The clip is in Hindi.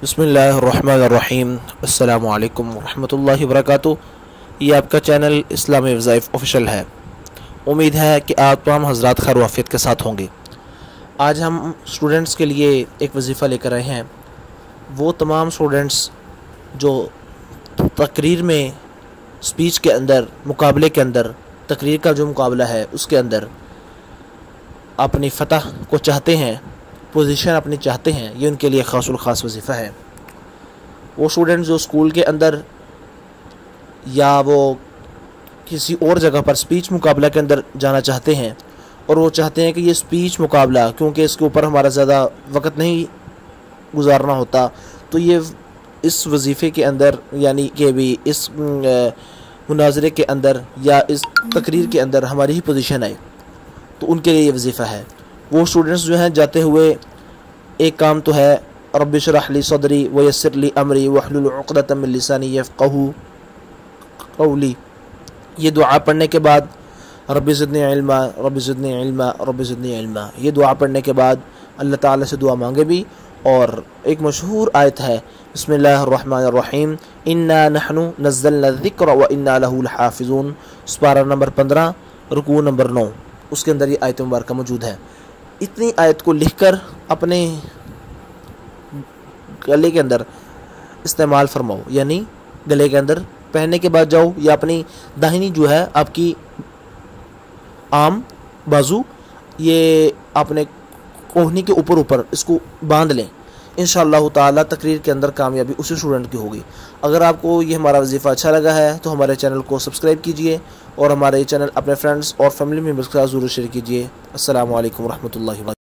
बिस्मिल्लाहिर्रहमानिर्रहीम अस्सलामु अलैकुम रहमतुल्लाहि वबरकातुहू। ये आपका चैनल इस्लामी वज़ाइफ़ ऑफिशियल है। उम्मीद है कि आप तमाम हज़रात खैर वाफ़ियत के साथ होंगे। आज हम स्टूडेंट्स के लिए एक वजीफ़ा लेकर आए हैं। वो तमाम स्टूडेंट्स जो तकरीर में स्पीच के अंदर मुकाबले के अंदर तकरीर का जो मुकाबला है उसके अंदर अपनी फ़तह को चाहते हैं, पोजीशन अपनी चाहते हैं, ये उनके लिए ख़ासुल ख़ास वजीफ़ा है। वो स्टूडेंट जो स्कूल के अंदर या वो किसी और जगह पर स्पीच मुकाबला के अंदर जाना चाहते हैं और वो चाहते हैं कि ये स्पीच मुकाबला, क्योंकि इसके ऊपर हमारा ज़्यादा वक़्त नहीं गुजारना होता, तो ये इस वजीफ़े के अंदर यानी कि भी इस मुनाज़रे के अंदर या इस तकरीर के अंदर हमारी ही पोजीशन आए, तो उनके लिए ये वजीफ़ा है। वो स्टूडेंट्स जो हैं जाते हुए एक काम तो है रब्बि इश्रह ली सदरी व यस्सिर ली अमरी वहलुल उक़दतम मिन लिसानी यफ़क़हू क़ौली, ये दुआ पढ़ने के बाद रब्बि ज़िदनी इल्मा रब्बि ज़िदनी इल्मा रब्बि ज़िदनी इल्मा, ये दुआ पढ़ने के बाद अल्लाह ताला से दुआ मांगे भी। और एक मशहूर आयत है बिस्मिल्लाहिर्रहमानिर्रहीम इन्ना नहनु नज़्ज़लना ज़िक्र व इन्ना लहू लहाफ़िज़ून, पारा नंबर 15 रुकू नंबर 9, उसके अंदर ये आयत मुबारक मौजूद है। इतनी आयत को लिखकर अपने गले के अंदर इस्तेमाल फरमाओ, यानी गले के अंदर पहनने के बाद जाओ या अपनी दाहिनी जो है आपकी आम बाजू, ये आपने कोहनी के ऊपर इसको बांध लें। इंशाअल्लाह ताला तकरीर के अंदर कामयाबी उसी स्टूडेंट की होगी। अगर आपको ये हमारा वजीफ़ा अच्छा लगा है तो हमारे चैनल को सब्सक्राइब कीजिए और हमारे चैनल अपने फ्रेंड्स और फैमिली मेम्बर्स के साथ ज़रूर शेयर कीजिए। अस्सलामु अलैकुम रहमतुल्लाहि व बरकातुहू।